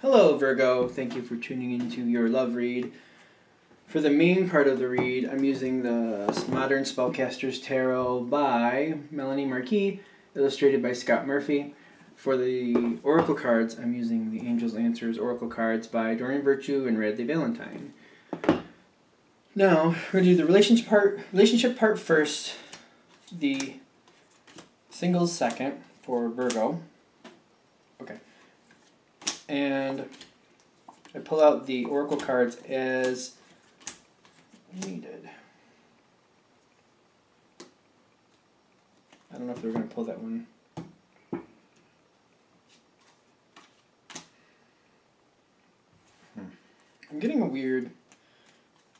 Hello Virgo, thank you for tuning into your love read. For the main part of the read, I'm using the Modern Spellcasters Tarot by Melanie Marquis, illustrated by Scott Murphy. For the Oracle cards, I'm using the Angels Answers Oracle cards by Dorian Virtue and Radley Valentine. Now, we're going to do the relationship part first, the singles second for Virgo. Okay. And I pull out the Oracle cards as needed. I don't know if they're going to pull that one. I'm getting a weird...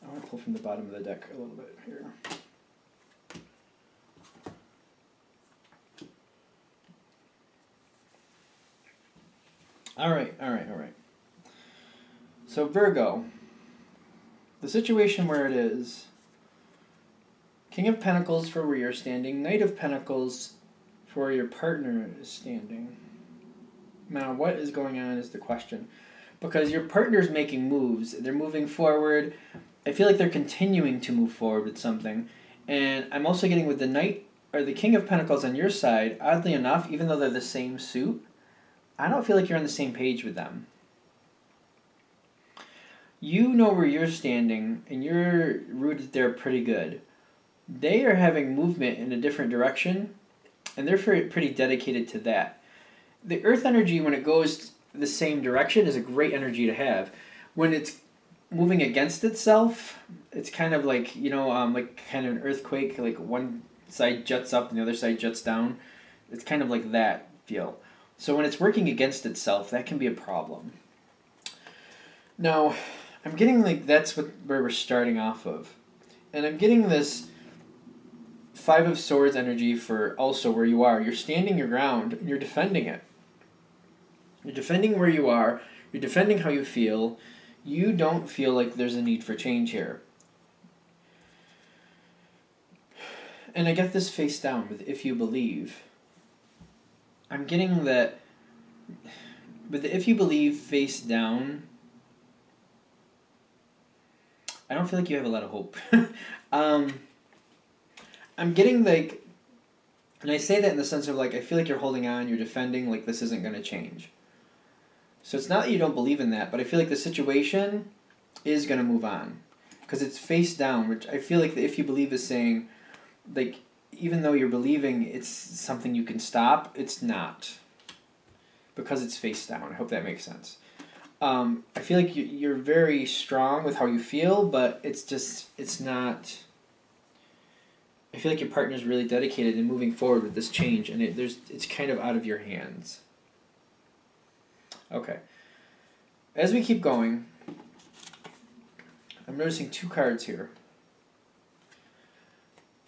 I want to pull from the bottom of the deck a little bit here. All right. So Virgo, the situation where it is, King of Pentacles for where you're standing, Knight of Pentacles for where your partner is standing. Now, what is going on is the question. Because your partner's making moves, they're moving forward. I feel like they're continuing to move forward with something. And I'm also getting with the Knight, or the King of Pentacles on your side, oddly enough, even though they're the same suit, I don't feel like you're on the same page with them. You know where you're standing, and you're rooted there pretty good. They are having movement in a different direction, and they're pretty dedicated to that. The Earth energy, when it goes the same direction, is a great energy to have. When it's moving against itself, it's kind of like, like kind of an earthquake, like one side juts up and the other side juts down. It's kind of like that feel. So when it's working against itself, that can be a problem. Now, I'm getting like that's where we're starting off of. And I'm getting this Five of Swords energy for also where you are. You're standing your ground and you're defending it. You're defending where you are. You're defending how you feel. You don't feel like there's a need for change here. And I get this face down with if you believe. I'm getting that with the if you believe face down, I don't feel like you have a lot of hope. I'm getting like, and I say that in the sense of like, I feel like you're holding on, you're defending, like this isn't going to change. So it's not that you don't believe in that, but I feel like the situation is going to move on. Because it's face down, which I feel like the if you believe is saying, like, even though you're believing it's something you can stop, it's not. Because it's face down. I hope that makes sense. I feel like you're very strong with how you feel, but it's not... I feel like your partner's really dedicated in moving forward with this change, and it's kind of out of your hands. Okay. As we keep going, I'm noticing two cards here.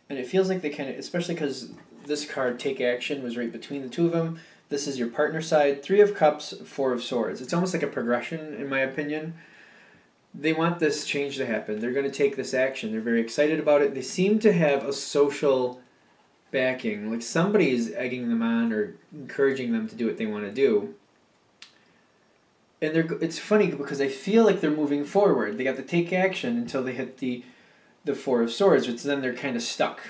And it feels like they kind of, especially because this card, Take Action, was right between the two of them. This is your partner side. Three of Cups, Four of Swords. It's almost like a progression, in my opinion. They want this change to happen. They're going to take this action. They're very excited about it. They seem to have a social backing. Like somebody is egging them on or encouraging them to do what they want to do. And it's funny because I feel like they're moving forward. They got to take action until they hit the Four of Swords, which then they're kind of stuck.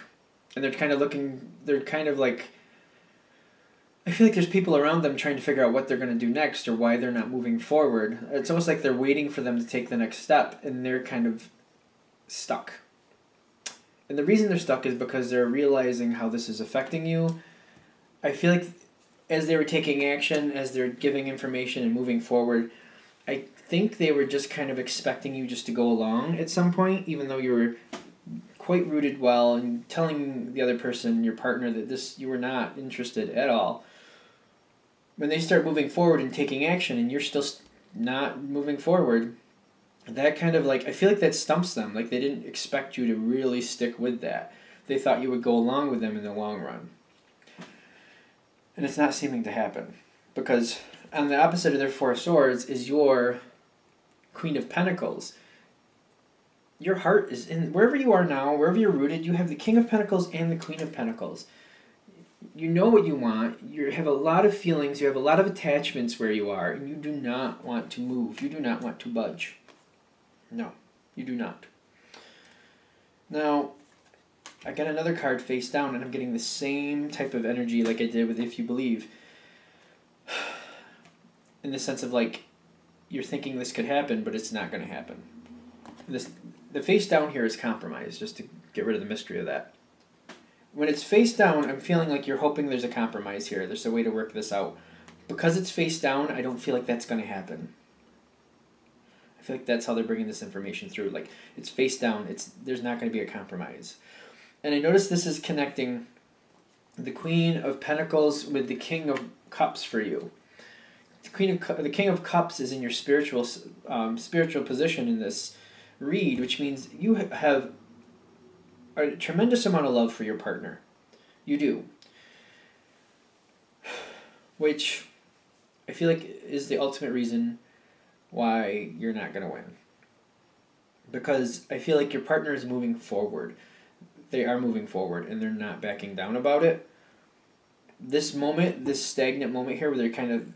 And they're kind of like, I feel like there's people around them trying to figure out what they're going to do next or why they're not moving forward. It's almost like they're waiting for them to take the next step, and they're kind of stuck. And the reason they're stuck is because they're realizing how this is affecting you. I feel like as they were taking action, as they're giving information and moving forward, I think they were just kind of expecting you just to go along at some point, even though you were quite rooted well and telling the other person, your partner, that you were not interested at all. When they start moving forward and taking action and you're still not moving forward, that kind of like, I feel like that stumps them. Like they didn't expect you to really stick with that. They thought you would go along with them in the long run. And it's not seeming to happen. Because on the opposite of their Four of Swords is your Queen of Pentacles. Your heart is in, wherever you are now, wherever you're rooted, you have the King of Pentacles and the Queen of Pentacles. You know what you want. You have a lot of feelings. You have a lot of attachments where you are, and you do not want to move. You do not want to budge. No, you do not. Now, I got another card face down, and I'm getting the same type of energy like I did with If You Believe. In the sense of like, you're thinking this could happen, but it's not going to happen. The face down here is compromise, just to get rid of the mystery of that. When it's face down, I'm feeling like you're hoping there's a compromise here. There's a way to work this out. Because it's face down, I don't feel like that's going to happen. I feel like that's how they're bringing this information through. Like, it's face down. There's not going to be a compromise. And I notice this is connecting the Queen of Pentacles with the King of Cups for you. The King of Cups is in your spiritual position in this read, which means you have a tremendous amount of love for your partner. You do. Which I feel like is the ultimate reason why you're not going to win. Because I feel like your partner is moving forward. They are moving forward, and they're not backing down about it. This moment, this stagnant moment here, where they're kind of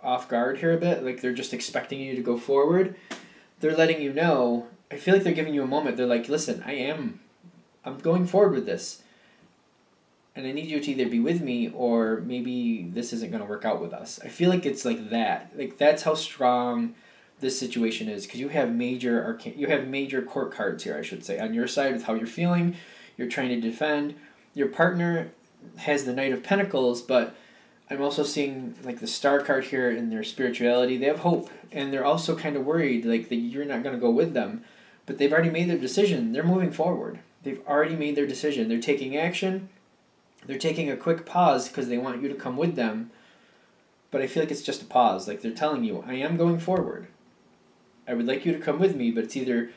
off guard here a bit, like they're just expecting you to go forward, they're letting you know, I feel like they're giving you a moment. They're like, listen, I'm going forward with this. And I need you to either be with me or maybe this isn't going to work out with us. I feel like it's like that. Like that's how strong this situation is, because you have major court cards here, I should say, on your side with how you're feeling. You're trying to defend. Your partner has the Knight of Pentacles, but I'm also seeing like the Star card here in their spirituality. They have hope, and they're also kind of worried like that you're not going to go with them, but they've already made their decision. They're moving forward. They've already made their decision. They're taking action. They're taking a quick pause because they want you to come with them, but I feel like it's just a pause. Like they're telling you, I am going forward. I would like you to come with me, but it's either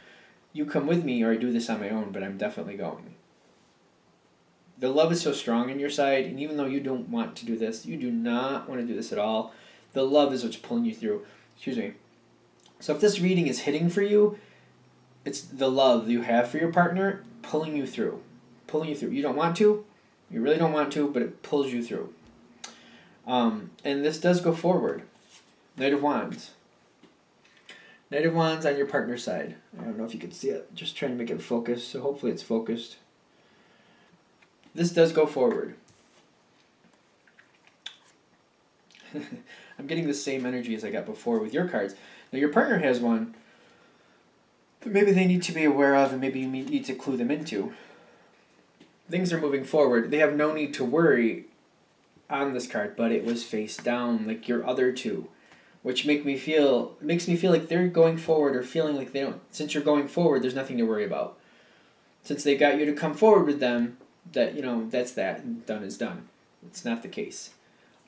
you come with me or I do this on my own, but I'm definitely going. The love is so strong on your side, and even though you don't want to do this, you do not want to do this at all, the love is what's pulling you through. Excuse me. So if this reading is hitting for you, it's the love you have for your partner pulling you through. Pulling you through. You don't want to, you really don't want to, but it pulls you through. And this does go forward. Knight of Wands. Knight of Wands on your partner's side. I don't know if you can see it. Just trying to make it focus, so hopefully it's focused. This does go forward. I'm getting the same energy as I got before with your cards. Now your partner has one that maybe they need to be aware of, and maybe you need to clue them into. Things are moving forward. They have no need to worry on this card, but it was face down like your other two, which makes me feel like they're going forward, or feeling like they don't. Since you're going forward, there's nothing to worry about. Since they got you to come forward with them, that that's that, and done is done. It's not the case.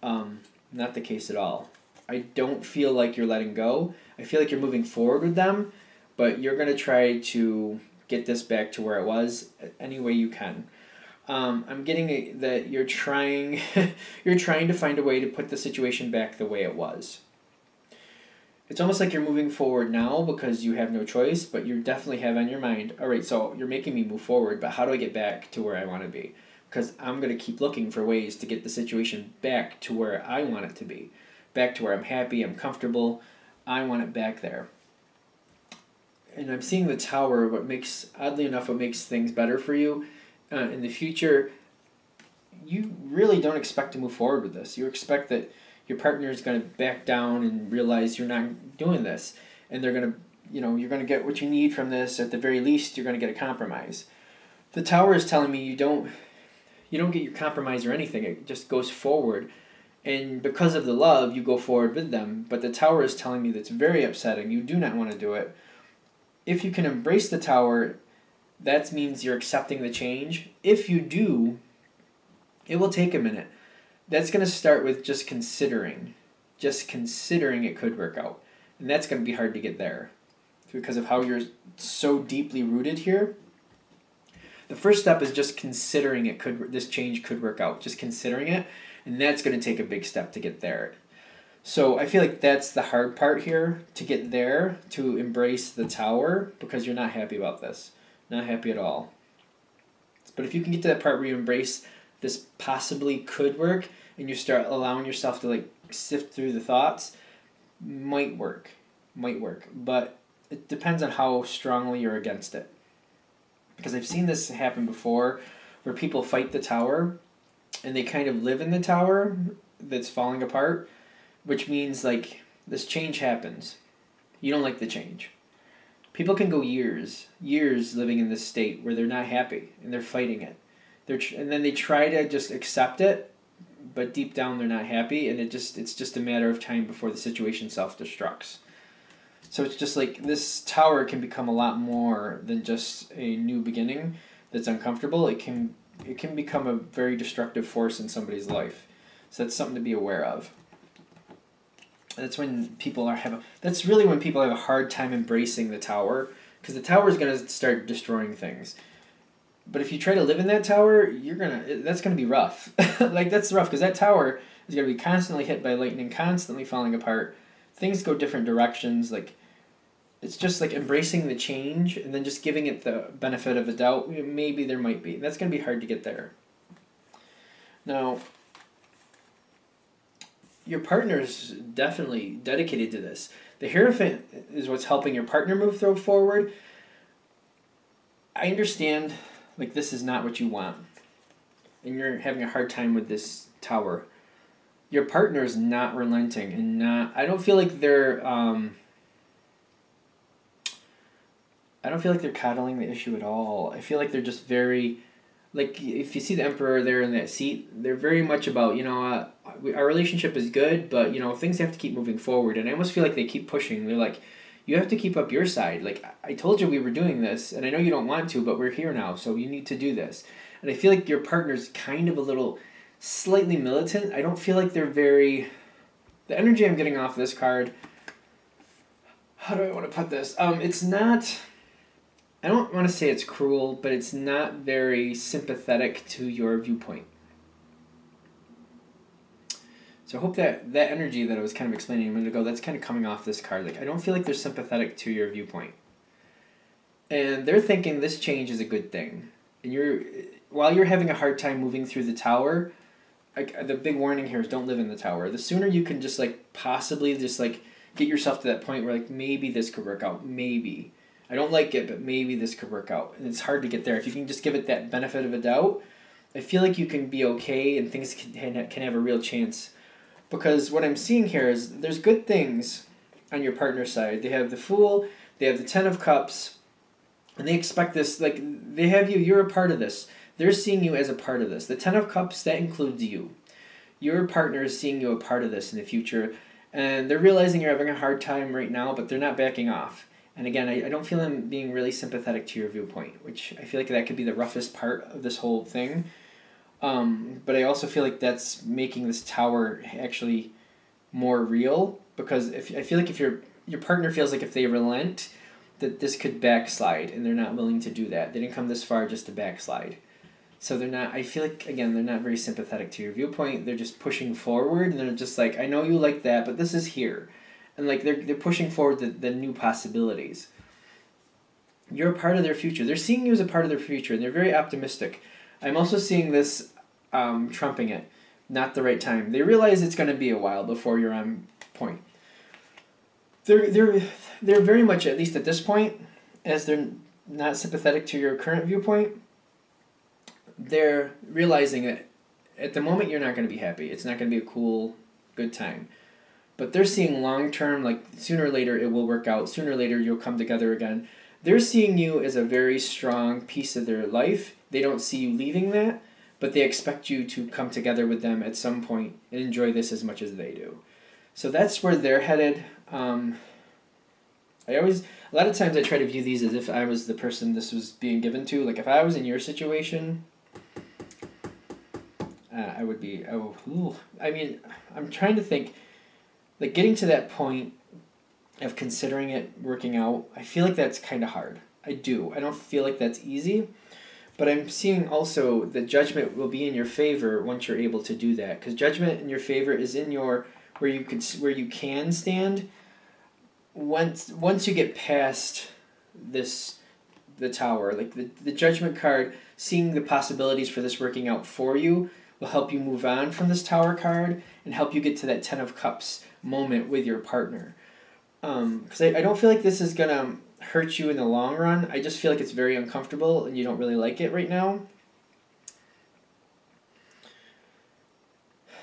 Not the case at all. I don't feel like you're letting go. I feel like you're moving forward with them, but you're gonna try to get this back to where it was any way you can. I'm getting that you're trying to find a way to put the situation back the way it was. It's almost like you're moving forward now because you have no choice, but you definitely have on your mind, all right, so you're making me move forward, but how do I get back to where I want to be? Because I'm going to keep looking for ways to get the situation back to where I want it to be. Back to where I'm happy, I'm comfortable, I want it back there. And I'm seeing the Tower, oddly enough, what makes things better for you in the future. You really don't expect to move forward with this. You expect that your partner is going to back down and realize you're not doing this, and they're going to, you're going to get what you need from this. At the very least, you're going to get a compromise. The Tower is telling me you don't get your compromise or anything. It just goes forward, and because of the love, you go forward with them. But the Tower is telling me that's very upsetting. You do not want to do it. If you can embrace the Tower, that means you're accepting the change. If you do, it will take a minute. That's going to start with just considering it could work out. And that's going to be hard to get there because of how you're so deeply rooted here. The first step is just considering this change could work out, just considering it, and that's going to take a big step to get there. So I feel like that's the hard part here, to get there, to embrace the Tower, because you're not happy about this. Not happy at all. But if you can get to that part where you embrace this possibly could work, and you start allowing yourself to like sift through the thoughts, might work. But it depends on how strongly you're against it. Because I've seen this happen before where people fight the tower and they kind of live in the tower that's falling apart, which means like this change happens. You don't like the change. People can go years living in this state where they're not happy and they're fighting it. And then they try to just accept it, but deep down they're not happy, and it's just a matter of time before the situation self-destructs. So it's just like this tower can become a lot more than just a new beginning that's uncomfortable. It can become a very destructive force in somebody's life. So that's something to be aware of. That's when that's really when people have a hard time embracing the tower, because the tower is going to start destroying things. But if you try to live in that tower, that's going to be rough. Like, that's rough, because that tower is going to be constantly hit by lightning, constantly falling apart. Things go different directions. Like, it's just like embracing the change and then just giving it the benefit of a doubt. Maybe there might be. That's going to be hard to get there. Now, your partner's definitely dedicated to this. The Hierophant is what's helping your partner move forward. I understand, like, this is not what you want, and you're having a hard time with this tower. Your partner is not relenting, and I don't feel like they're coddling the issue at all. I feel like they're just very, like, if you see the Emperor there in that seat, they're very much about, our relationship is good, but, things have to keep moving forward. And I almost feel like they keep pushing. They're like, you have to keep up your side. Like, I told you we were doing this, and I know you don't want to, but we're here now, so you need to do this. And I feel like your partner's kind of a little slightly militant. I don't feel like they're very... The energy I'm getting off this card... How do I want to put this? It's not... I don't want to say it's cruel, but it's not very sympathetic to your viewpoint. So I hope that energy that I was kind of explaining a minute ago, that's kind of coming off this card. Like, I don't feel like they're sympathetic to your viewpoint. And they're thinking this change is a good thing. And while you're having a hard time moving through the tower, the big warning here is don't live in the tower. The sooner you can just, like, possibly just, like, get yourself to that point where, like, maybe this could work out. Maybe. I don't like it, but maybe this could work out. And it's hard to get there. If you can just give it that benefit of a doubt, I feel like you can be okay and things can have a real chance. Because what I'm seeing here is there's good things on your partner's side. They have the Fool, they have the Ten of Cups, and they expect this, like, they have you're a part of this. They're seeing you as a part of this. The Ten of Cups, that includes you. Your partner is seeing you a part of this in the future, and they're realizing you're having a hard time right now, but they're not backing off. And again, I don't feel them being really sympathetic to your viewpoint, which I feel like that could be the roughest part of this whole thing. But I also feel like that's making this tower actually more real, because I feel like if your partner feels like if they relent, that this could backslide, and they're not willing to do that. They didn't come this far just to backslide. So they're not, I feel like, again, they're not very sympathetic to your viewpoint. They're just pushing forward, and they're just like, I know you like that, but this is here. And like they're pushing forward the new possibilities. You're a part of their future. They're seeing you as a part of their future, and they're very optimistic. I'm also seeing this trumping it, not the right time. They realize it's going to be a while before you're on point. They're very much, at least at this point, as they're not sympathetic to your current viewpoint, they're realizing that at the moment you're not going to be happy. It's not going to be a cool, good time. But they're seeing long-term, like, sooner or later it will work out. Sooner or later you'll come together again. They're seeing you as a very strong piece of their life. They don't see you leaving that, but they expect you to come together with them at some point and enjoy this as much as they do. So that's where they're headed. A lot of times I try to view these as if I was the person this was being given to. Like, if I was in your situation, I would be, I'm trying to think, like, getting to that point of considering it working out, I feel like that's kind of hard. I do. I don't feel like that's easy. But I'm seeing also that judgment will be in your favor once you're able to do that. Because judgment in your favor is in where you can stand. Once you get past this the Tower. Like the Judgment card, seeing the possibilities for this working out for you will help you move on from this Tower card and help you get to that Ten of Cups moment with your partner. Because I don't feel like this is going to hurt you in the long run. I just feel like it's very uncomfortable and you don't really like it right now.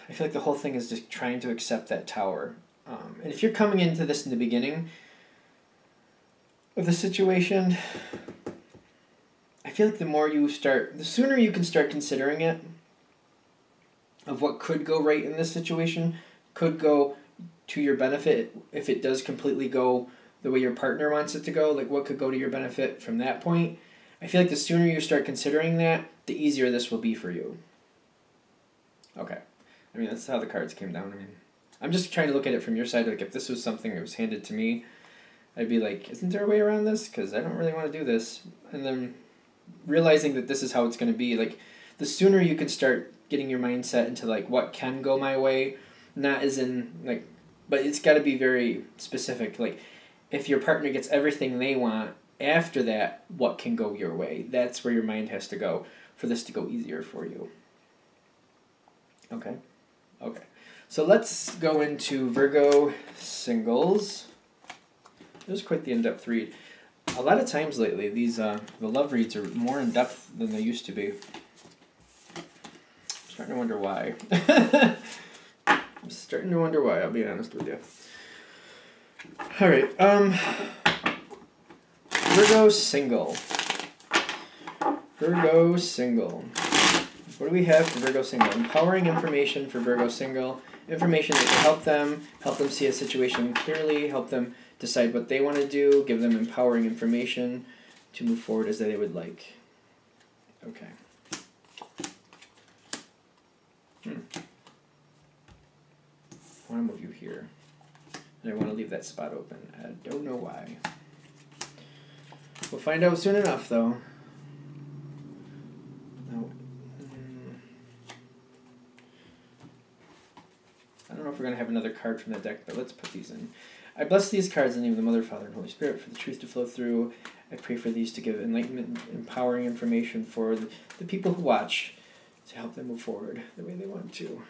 I feel like the whole thing is just trying to accept that Tower. And if you're coming into this in the beginning of the situation, I feel like the sooner you can start considering it, of what could go right in this situation, could go to your benefit if it does completely go the way your partner wants it to go, like what could go to your benefit from that point. I feel like the sooner you start considering that, the easier this will be for you. Okay. I mean, that's how the cards came down. I mean, I'm just trying to look at it from your side. Like, if this was something that was handed to me, I'd be like, isn't there a way around this? Because I don't really want to do this. And then realizing that this is how it's going to be, like, the sooner you can start getting your mindset into, like, what can go my way, not as in, like, but it's got to be very specific. Like, if your partner gets everything they want, after that, what can go your way? That's where your mind has to go for this to go easier for you. Okay? Okay. So let's go into Virgo singles. It was quite the in-depth read. A lot of times lately, these the love reads are more in-depth than they used to be. I'm starting to wonder why. I'm starting to wonder why, I'll be honest with you. All right. Virgo single. Virgo single. What do we have for Virgo single? Empowering information for Virgo single. Information that can help them see a situation clearly, help them decide what they want to do, give them empowering information to move forward as they would like. Okay. I want to move you here. And I want to leave that spot open. I don't know why. We'll find out soon enough, though. No. I don't know if we're going to have another card from the deck, but let's put these in. I bless these cards in the name of the Mother, Father, and Holy Spirit for the truth to flow through. I pray for these to give enlightenment, empowering information for the people who watch to help them move forward the way they want to.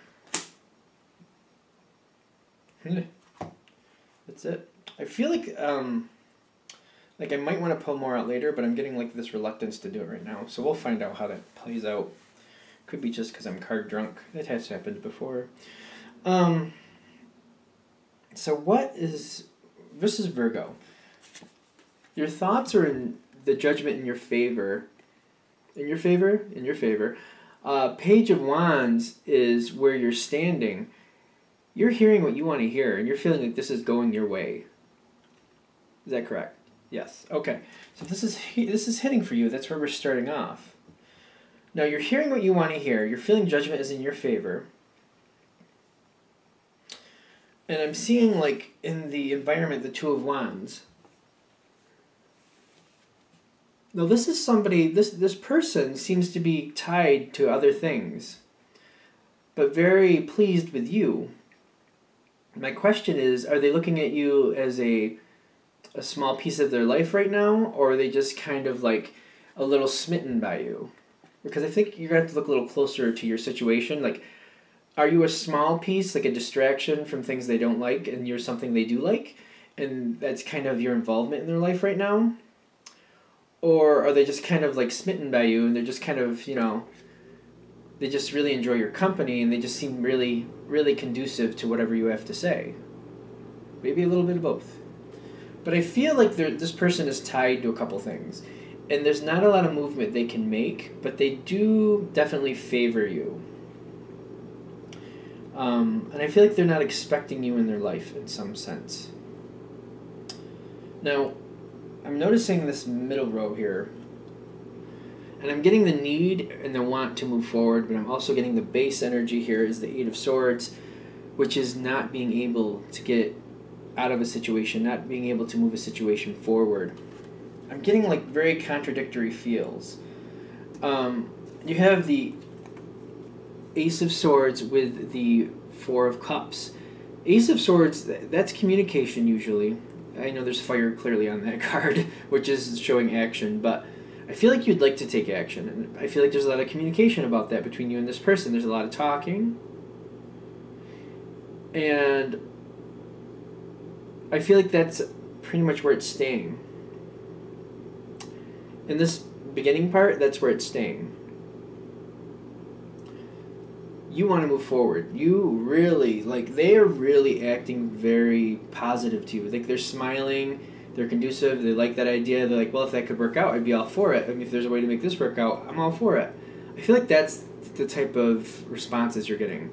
That's it. I feel like I might want to pull more out later, but I'm getting like this reluctance to do it right now. So we'll find out how that plays out. Could be just because I'm card drunk. That has happened before. So this is Virgo. Your thoughts are in the judgment in your favor. In your favor? In your favor. Page of Wands is where you're standing. You're hearing what you want to hear, and you're feeling like this is going your way. Is that correct? Yes. Okay. So this is hitting for you. That's where we're starting off. Now you're hearing what you want to hear. You're feeling judgment is in your favor. And I'm seeing, like, in the environment, the Two of Wands. Now this is somebody, this person seems to be tied to other things, but very pleased with you. My question is, are they looking at you as a small piece of their life right now, or are they just kind of like a little smitten by you? Because I think you're going to have to look a little closer to your situation. Like, are you a small piece, like a distraction from things they don't like, and you're something they do like, and that's kind of your involvement in their life right now? Or are they just kind of like smitten by you, and they're just kind of, you know, they just really enjoy your company, and they just seem really, really conducive to whatever you have to say? Maybe a little bit of both. But I feel like this person is tied to a couple things, and there's not a lot of movement they can make, but they do definitely favor you. And I feel like they're not expecting you in their life in some sense. Now, I'm noticing this middle row here, and I'm getting the need and the want to move forward, but I'm also getting the base energy here is the Eight of Swords, which is not being able to get out of a situation, not being able to move a situation forward. I'm getting like very contradictory feels. You have the Ace of Swords with the Four of Cups. Ace of Swords, that's communication usually. I know there's fire clearly on that card, which is showing action, but I feel like you'd like to take action, and I feel like there's a lot of communication about that between you and this person. There's a lot of talking, and I feel like that's pretty much where it's staying. In this beginning part, that's where it's staying. You want to move forward. You really, like, they are really acting very positive to you. Like, they're smiling, they're conducive, they like that idea. They're like, well, if that could work out, I'd be all for it. I mean, if there's a way to make this work out, I'm all for it. I feel like that's the type of responses you're getting.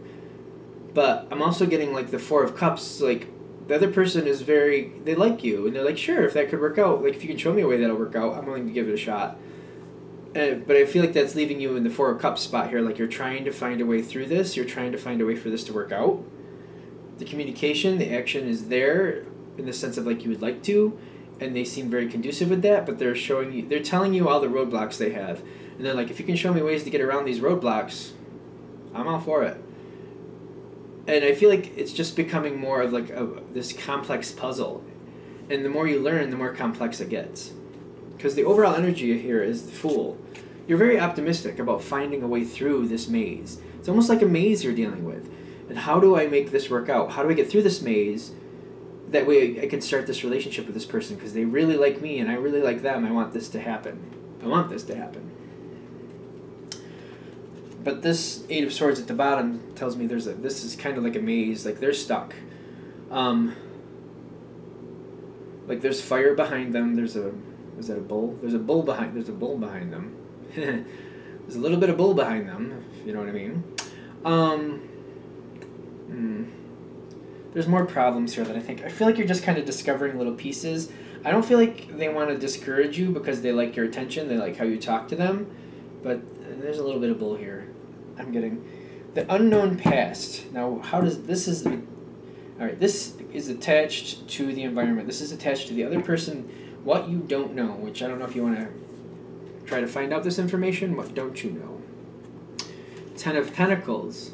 But I'm also getting, like, the Four of Cups. Like, the other person is very, they like you, and they're like, sure, if that could work out, like, if you can show me a way that'll work out, I'm willing to give it a shot. But I feel like that's leaving you in the Four of Cups spot here. Like, you're trying to find a way through this. You're trying to find a way for this to work out. The communication, the action is there in the sense of, like, you would like to, and they seem very conducive with that, but they're showing you, they're telling you all the roadblocks they have. And they're like, if you can show me ways to get around these roadblocks, I'm all for it. And I feel like it's just becoming more of, like, this complex puzzle. And the more you learn, the more complex it gets. Because the overall energy here is the Fool. You're very optimistic about finding a way through this maze. It's almost like a maze you're dealing with. And how do I make this work out? How do I get through this maze? That way I can start this relationship with this person because they really like me and I really like them. I want this to happen. I want this to happen. But this Eight of Swords at the bottom tells me this is kind of like a maze. Like, they're stuck. Like, there's fire behind them. Is that a bull? There's a bull behind them. There's a little bit of bull behind them, if you know what I mean. There's more problems here that I feel like you're just kind of discovering little pieces. I don't feel like they want to discourage you because they like your attention, they like how you talk to them, but there's a little bit of bull here. I'm getting the unknown past. Now, this is attached to the environment. This is attached to the other person, what you don't know, which I don't know if you want to try to find out this information. What don't you know? Ten of Pentacles.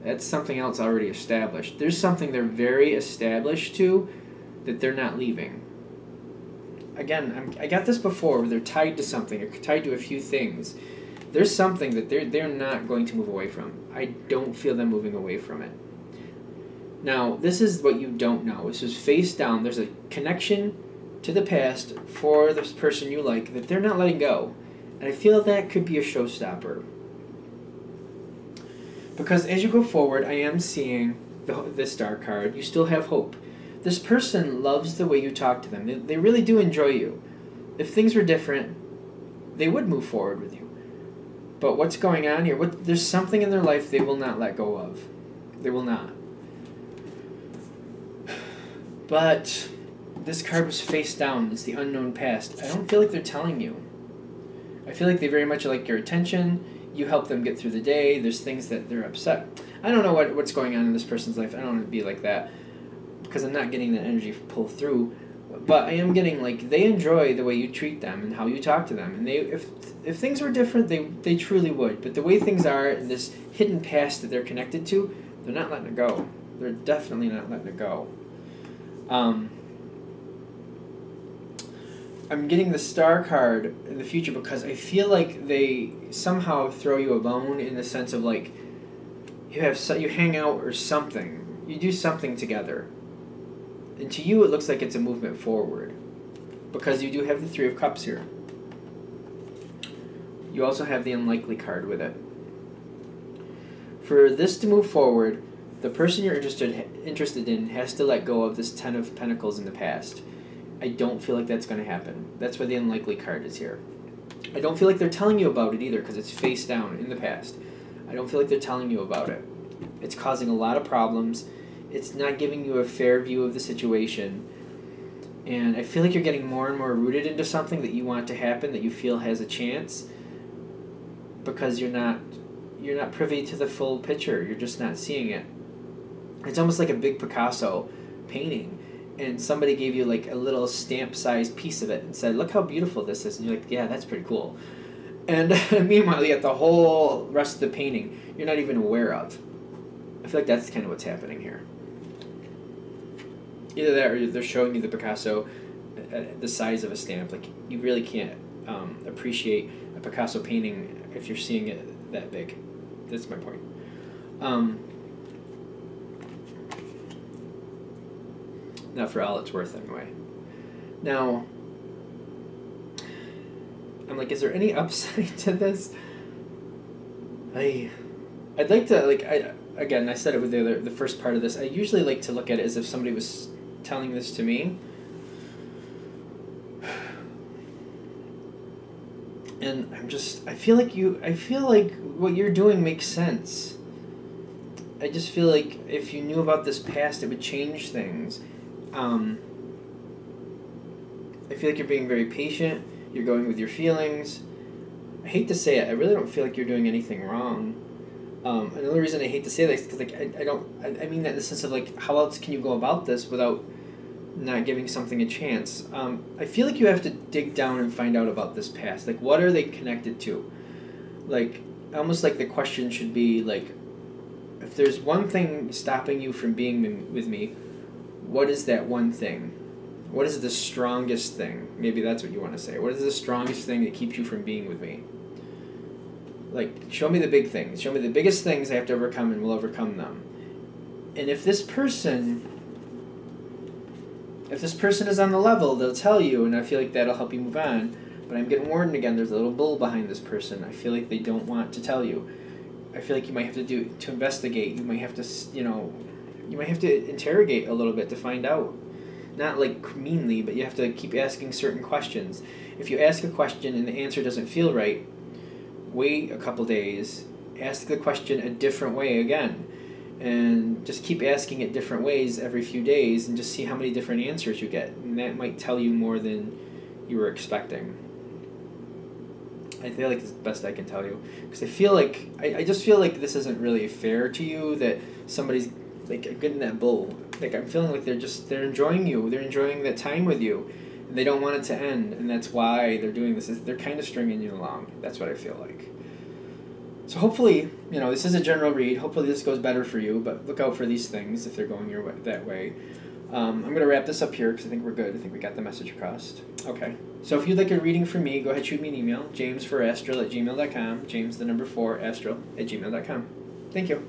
That's something else already established. There's something they're very established to that they're not leaving. Again, I got this before where they're tied to something. They're tied to a few things. There's something that they're not going to move away from. I don't feel them moving away from it. Now, this is what you don't know. This is face down. There's a connection to the past for this person you like that they're not letting go. And I feel that could be a showstopper. Because as you go forward, I am seeing the Star card. You still have hope. This person loves the way you talk to them. They really do enjoy you. If things were different, they would move forward with you. But what's going on here? There's something in their life they will not let go of. They will not. But this card was face down. It's the unknown past. I don't feel like they're telling you. I feel like they very much like your attention. You help them get through the day. There's things that they're upset. I don't know what's going on in this person's life. I don't want to be like that because I'm not getting that energy pull through. But I am getting, like, they enjoy the way you treat them and how you talk to them. And if things were different, they truly would. But the way things are in this hidden past that they're connected to, they're not letting it go. They're definitely not letting it go. I'm getting the Star card in the future because I feel like they somehow throw you a bone in the sense of, like, you hang out or something. You do something together. And to you, it looks like it's a movement forward because you do have the Three of Cups here. You also have the Unlikely card with it. For this to move forward, the person you're interested in has to let go of this Ten of Pentacles in the past. I don't feel like that's going to happen. That's why the Unlikely card is here. I don't feel like they're telling you about it either because it's face down in the past. I don't feel like they're telling you about it. It's causing a lot of problems. It's not giving you a fair view of the situation. And I feel like you're getting more and more rooted into something that you want to happen, that you feel has a chance, because you're not privy to the full picture. You're just not seeing it. It's almost like a big Picasso painting, and somebody gave you like a little stamp-sized piece of it and said, look how beautiful this is. And you're like, yeah, that's pretty cool. And meanwhile, you got the whole rest of the painting you're not even aware of. I feel like that's kind of what's happening here. Either that or they're showing you the Picasso the size of a stamp. Like, you really can't appreciate a Picasso painting if you're seeing it that big. That's my point. Not for all it's worth, anyway. Now, I'm like, is there any upside to this? I'd like to, like, I said it with the first part of this. I usually like to look at it as if somebody was telling this to me. And I feel like what you're doing makes sense. I just feel like if you knew about this past, it would change things. I feel like you're being very patient. You're going with your feelings. I hate to say it, I really don't feel like you're doing anything wrong. Another reason I hate to say that is because, like, I mean that in the sense of, like, how else can you go about this without not giving something a chance? I feel like you have to dig down and find out about this past. Like, what are they connected to? Like, almost like the question should be, like, if there's one thing stopping you from being with me, what is that one thing? What is the strongest thing? Maybe that's what you want to say. What is the strongest thing that keeps you from being with me? Like, show me the big things. Show me the biggest things I have to overcome, and we'll overcome them. And if this person is on the level, they'll tell you, and I feel like that'll help you move on. But I'm getting warned again, there's a little bull behind this person. I feel like they don't want to tell you. I feel like you might have to investigate. You might have to, you might have to interrogate a little bit to find out. Not like meanly, but you have to keep asking certain questions. If you ask a question and the answer doesn't feel right, wait a couple days, ask the question a different way again, and just keep asking it different ways every few days and just see how many different answers you get. And that might tell you more than you were expecting. I feel like it's the best I can tell you. Because I just feel like this isn't really fair to you, that somebody's like getting that bull. Like, I'm feeling like they're enjoying you. They're enjoying that time with you. And they don't want it to end. And that's why they're doing this. They're kind of stringing you along. That's what I feel like. So hopefully, this is a general read. Hopefully this goes better for you. But look out for these things if they're going your way, that way. I'm going to wrap this up here because I think we're good. I think we got the message across. Okay. So if you'd like a reading from me, go ahead, shoot me an email. James4astral@gmail.com. James, the number 4, astral@gmail.com. Thank you.